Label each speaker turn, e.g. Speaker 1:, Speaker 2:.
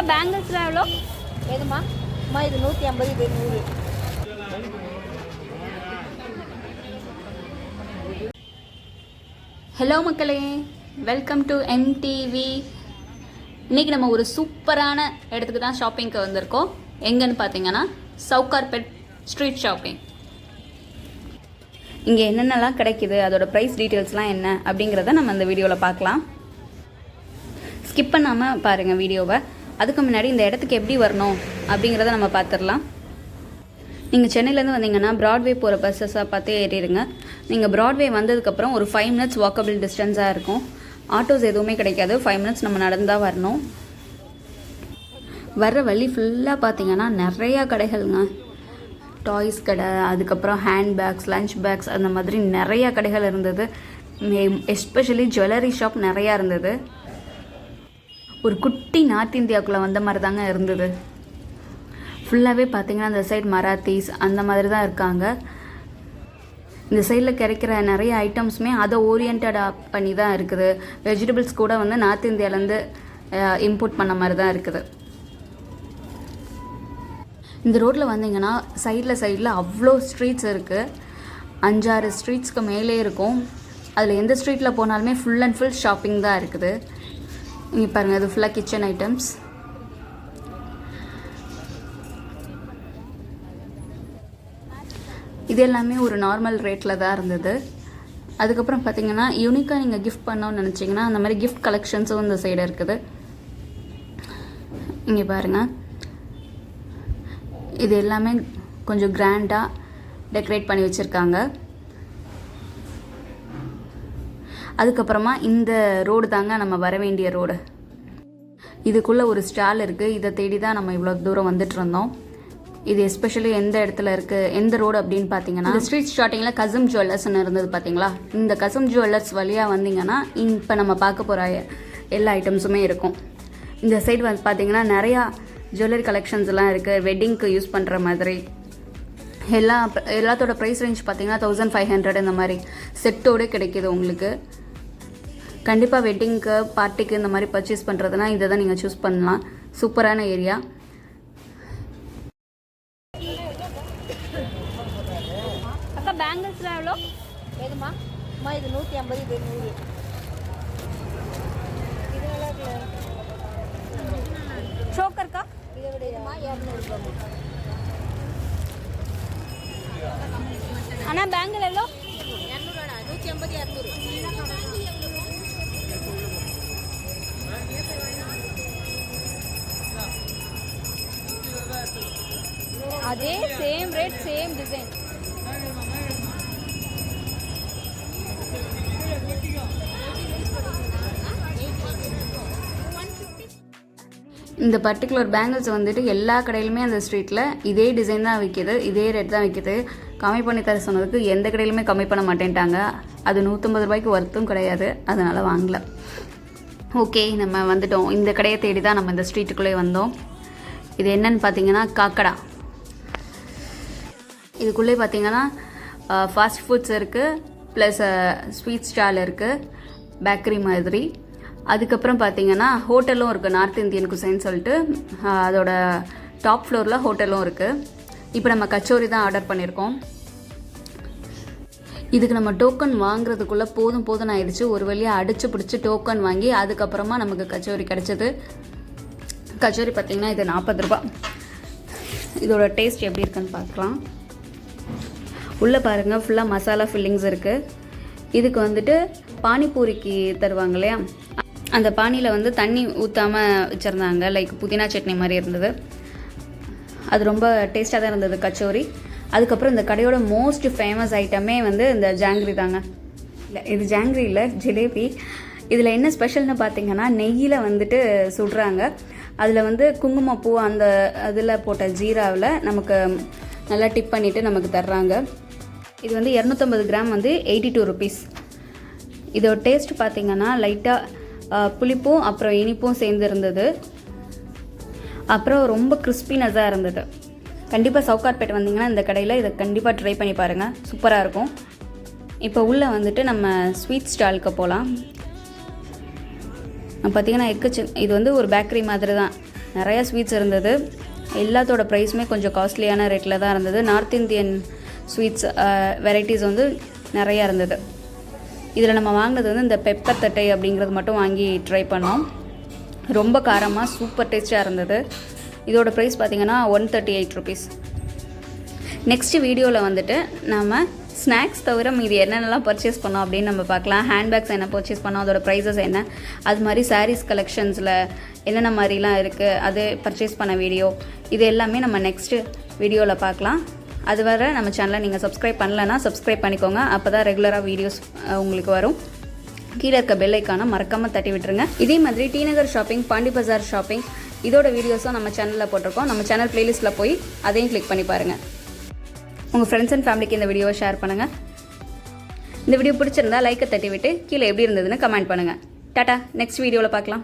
Speaker 1: பேங்கிள்ஸ்லாம் எவ்வளோ?
Speaker 2: எதுமா அம்மா இது 150, இது 100.
Speaker 1: ஹலோ மக்களே, வெல்கம் டு எம்டிவி. இன்றைக்கி நம்ம ஒரு சூப்பரான இடத்துக்கு தான் ஷாப்பிங்க்கு வந்திருக்கோம். எங்கன்னு பார்த்தீங்கன்னா சவுகார்பெட் ஸ்ட்ரீட் ஷாப்பிங். இங்கே என்னென்னலாம் கிடைக்கிது, அதோட ப்ரைஸ் டீட்டெயில்ஸ்லாம் என்ன அப்படிங்கிறத நம்ம இந்த வீடியோவில் பார்க்கலாம். ஸ்கிப் பண்ணாமல் பாருங்கள் வீடியோவை. அதுக்கு முன்னாடி இந்த இடத்துக்கு எப்படி வரணும் அப்படிங்கிறத நம்ம பார்த்துடலாம். நீங்கள் சென்னையிலேருந்து வந்தீங்கன்னா ப்ராட்வே போகிற பஸ்ஸஸாக பார்த்து ஏறிடுங்க. நீங்கள் ப்ராட்வே வந்ததுக்கப்புறம் ஒரு 5 மினிட்ஸ் வாக்கபிள் டிஸ்டன்ஸாக இருக்கும். ஆட்டோஸ் எதுவுமே கிடைக்காது. 5 மினிட்ஸ் நம்ம நடந்தால் வரணும். வர்ற வழி ஃபுல்லாக பார்த்தீங்கன்னா நிறையா கடைகள்ங்க. டாய்ஸ் கடை, அதுக்கப்புறம் ஹேண்ட்பேக்ஸ், லஞ்ச் பேக்ஸ், அந்த மாதிரி நிறையா கடைகள் இருந்தது. எஸ்பெஷலி ஜுவல்லரி ஷாப் நிறையா இருந்தது. ஒரு குட்டி நார்த் இந்தியாவுக்குள்ளே வந்த மாதிரி தாங்க இருந்தது. ஃபுல்லாகவே பார்த்தீங்கன்னா அந்த சைட் மராத்தீஸ் அந்த மாதிரி தான் இருக்காங்க. இந்த சைடில் கிடைக்கிற நிறைய ஐட்டம்ஸுமே அதை ஓரியன்டாக பண்ணி தான் இருக்குது. வெஜிடபிள்ஸ் கூட வந்து நார்த் இந்தியாவிலேருந்து இம்போர்ட் பண்ண மாதிரி தான் இருக்குது. இந்த ரோட்டில் வந்தீங்கன்னா சைடில் அவ்வளோ ஸ்ட்ரீட்ஸ் இருக்குது. 5-6 ஸ்ட்ரீட்ஸ்க்கு மேலே இருக்கும். அதில் எந்த ஸ்ட்ரீட்டில் போனாலுமே ஃபுல் அண்ட் ஃபுல் ஷாப்பிங் தான் இருக்குது. இங்கே பாருங்கள், அது ஃபுல்லாக கிச்சன் ஐட்டம்ஸ். இது எல்லாமே ஒரு நார்மல் ரேட்டில் தான் இருந்தது. அதுக்கப்புறம் பார்த்தீங்கன்னா யூனிக்காக நீங்கள் கிஃப்ட் பண்ணோன்னு நினச்சிங்கன்னா அந்த மாதிரி கிஃப்ட் கலெக்ஷன்ஸும் இந்த சைடு இருக்குது. இங்கே பாருங்கள், இது எல்லாமே கொஞ்சம் கிராண்டாக டெக்கரேட் பண்ணி வச்சுருக்காங்க. அதுக்கப்புறமா இந்த ரோடு தாங்க நம்ம வர வேண்டிய ரோடு. இதுக்குள்ளே ஒரு ஸ்டால் இருக்குது. இதை தேடி தான் நம்ம இவ்வளோ தூரம் வந்துட்டு இருந்தோம். இது எஸ்பெஷலி எந்த இடத்துல இருக்குது, எந்த ரோடு அப்படின்னு பார்த்தீங்கன்னா, இந்த ஸ்ட்ரீட் ஸ்டார்டிங்கில் கசம் ஜுவல்லர்ஸ்ன்னு இருந்தது பார்த்தீங்களா. இந்த கசம் ஜுவல்லர்ஸ் வழியாக வந்தீங்கன்னா இப்போ நம்ம பார்க்க போகிற எல்லா ஐட்டம்ஸுமே இருக்கும். இந்த சைடு வந்து பார்த்தீங்கன்னா நிறையா ஜுவல்லரி கலெக்ஷன்ஸ் எல்லாம் இருக்குது. வெட்டிங்க்கு யூஸ் பண்ணுற மாதிரி எல்லாத்தோட ப்ரைஸ் ரேஞ்ச் பார்த்தீங்கன்னா 1500 இந்த மாதிரி செட்டோடு கிடைக்கிது உங்களுக்கு. கண்டிப்பாக வெட்டிங்க்கு, பார்ட்டிக்கு இந்த மாதிரி பர்ச்சேஸ் பண்ணுறதுனா இதை தான் நீங்கள் சூஸ் பண்ணலாம். சூப்பரான ஏரியா. அக்கா பேங்கிள்ஸ்லாம் எவ்வளோ?
Speaker 2: எதுமா அம்மா இது 150, இது 100. இது நல்லா இருக்குல்ல?
Speaker 1: சோக்கர்க்கா
Speaker 2: இதை விட இதுமா 200 ரூபாய்.
Speaker 1: ஆனால் பேங்கிள் எவ்வளோ?
Speaker 2: 200, 150, 200.
Speaker 1: அதே சேம் ரேட், சேம் டிசைன். இந்த பர்டிகுலர் பேங்கிள்ஸ் வந்துட்டு எல்லா கடையிலுமே அந்த ஸ்ட்ரீட்டில் இதே டிசைன் தான் விற்கிது, இதே ரேட் தான் விற்கிது. கம்மி பண்ணி தர சொன்னதுக்கு எந்த கடையிலுமே கம்மி பண்ண மாட்டேன்ட்டாங்க. அது 150 ரூபாய்க்கு ஒர்த்தும் கிடையாது, அதனால் வாங்கலை. ஓகே, நம்ம வந்துட்டோம். இந்த கடையை தேடி தான் நம்ம இந்த ஸ்ட்ரீட்டுக்குள்ளே வந்தோம். இது என்னன்னு பார்த்தீங்கன்னா kakada. இதுக்குள்ளே பார்த்தீங்கன்னா ஃபாஸ்ட் ஃபுட்ஸ் இருக்குது, ப்ளஸ் ஸ்வீட் ஸ்டால் இருக்குது, பேக்கரி மாதிரி. அதுக்கப்புறம் பார்த்தீங்கன்னா ஹோட்டலும் இருக்குது, நார்த் இந்தியன் குசைன்னு சொல்லிட்டு. அதோட டாப் ஃப்ளோரில் ஹோட்டலும் இருக்குது. இப்போ நம்ம கச்சோரி தான் ஆர்டர் பண்ணியிருக்கோம். இதுக்கு நம்ம டோக்கன் வாங்குறதுக்குள்ளே போதும் ஆயிடுச்சு. ஒரு வழியாக அடித்து பிடிச்சி டோக்கன் வாங்கி அதுக்கப்புறமா நமக்கு கச்சோரி கிடச்சிது. கச்சோரி பார்த்திங்கன்னா இது 40 ரூபா. இதோட டேஸ்ட் எப்படி இருக்குன்னு பார்க்கலாம். உள்ளே பாருங்கள், ஃபுல்லாக மசாலா ஃபில்லிங்ஸ் இருக்குது. இதுக்கு வந்துட்டு பானிபூரிக்கு தருவாங்க இல்லையா, அந்த பானியில் வந்து தண்ணி ஊற்றாமல் வச்சுருந்தாங்க. லைக் புதினா சட்னி மாதிரி இருந்தது. அது ரொம்ப டேஸ்ட்டாக தான் இருந்தது கச்சோரி. அதுக்கப்புறம் இந்த கடையோட மோஸ்ட் ஃபேமஸ் ஐட்டமே வந்து இந்த ஜாங்கிரி தாங்க. இல்லை, இது ஜாங்கிரி இல்லை, ஜிலேபி. இதில் என்ன ஸ்பெஷல்னு பார்த்தீங்கன்னா நெய்யில் வந்துட்டு சுடுறாங்க. அதில் வந்து குங்குமப்பூ அந்த அதில் போட்ட ஜீராவில் நமக்கு நல்லா டிப் பண்ணிவிட்டு நமக்கு தர்றாங்க. இது வந்து 250 கிராம் வந்து 82 ருபீஸ். இதோட டேஸ்ட் பார்த்திங்கன்னா லைட்டாக புளிப்பும் அப்புறம் இனிப்பும் சேர்ந்து இருந்தது. அப்புறம் ரொம்ப கிறிஸ்பினஸாக இருந்தது. கண்டிப்பாக சவுகார்பேட் வந்தீங்கன்னா இந்த கடையில் இதை கண்டிப்பாக ட்ரை பண்ணி பாருங்கள், சூப்பராக இருக்கும். இப்போ உள்ளே வந்துட்டு நம்ம ஸ்வீட் ஸ்டாலுக்கு போகலாம். பார்த்திங்கன்னா இது வந்து ஒரு பேக்கரி மாதிரி தான். நிறையா ஸ்வீட்ஸ் இருந்தது. எல்லாத்தோட ப்ரைஸுமே கொஞ்சம் காஸ்ட்லியான ரேட்டில் தான் இருந்தது. நார்த் இந்தியன் ஸ்வீட்ஸ் வெரைட்டிஸ் வந்து நிறையா இருந்தது. இதில் நம்ம வாங்கினது வந்து இந்த பெப்பர் தட்டை அப்படிங்கிறது மட்டும் வாங்கி ட்ரை பண்ணோம். ரொம்ப காரமாக சூப்பர் டேஸ்ட்டாக இருந்தது. இதோட ப்ரைஸ் பார்த்திங்கன்னா 138 ருபீஸ். நெக்ஸ்ட்டு வீடியோவில் வந்துட்டு நம்ம ஸ்நாக்ஸ் தவிர மீதி என்னென்னலாம் பர்ச்சேஸ் பண்ணோம் அப்படின்னு நம்ம பார்க்கலாம். ஹேண்ட்பேக்ஸ் என்ன பர்ச்சேஸ் பண்ணோம், அதோட ப்ரைஸஸ் என்ன, அது மாதிரி சாரீஸ் கலெக்ஷன்ஸில் என்னென்ன மாதிரிலாம் இருக்குது அது பர்ச்சேஸ் பண்ண வீடியோ, இது எல்லாமே நம்ம நெக்ஸ்ட்டு வீடியோவில் பார்க்கலாம். அது வரை நம்ம சேனலை நீங்கள் சப்ஸ்கிரைப் பண்ணலைன்னா சப்ஸ்கிரைப் பண்ணிக்கோங்க. அப்போ தான் ரெகுலராக வீடியோஸ் உங்களுக்கு வரும். கீழே இருக்க பெல் ஐக்கானை மறக்காமல் தட்டி விட்டுருங்க. இதே மாதிரி டி நகர் ஷாப்பிங், பாண்டி பஜார் ஷாப்பிங் இதோட வீடியோஸும் நம்ம சேனலில் போட்டிருக்கோம். நம்ம சேனல் ப்ளேலிஸ்ட்டில் போய் அதையும் கிளிக் பண்ணி பாருங்கள். உங்கள் ஃப்ரெண்ட்ஸ் அண்ட் ஃபேமிலிக்கு இந்த வீடியோவை ஷேர் பண்ணுங்கள். இந்த வீடியோ பிடிச்சிருந்தா லைக்கை தட்டி விட்டு கீழே எப்படி இருந்ததுன்னு கமெண்ட் பண்ணுங்கள். டாட்டா, நெக்ஸ்ட் வீடியோவில் பார்க்கலாம்.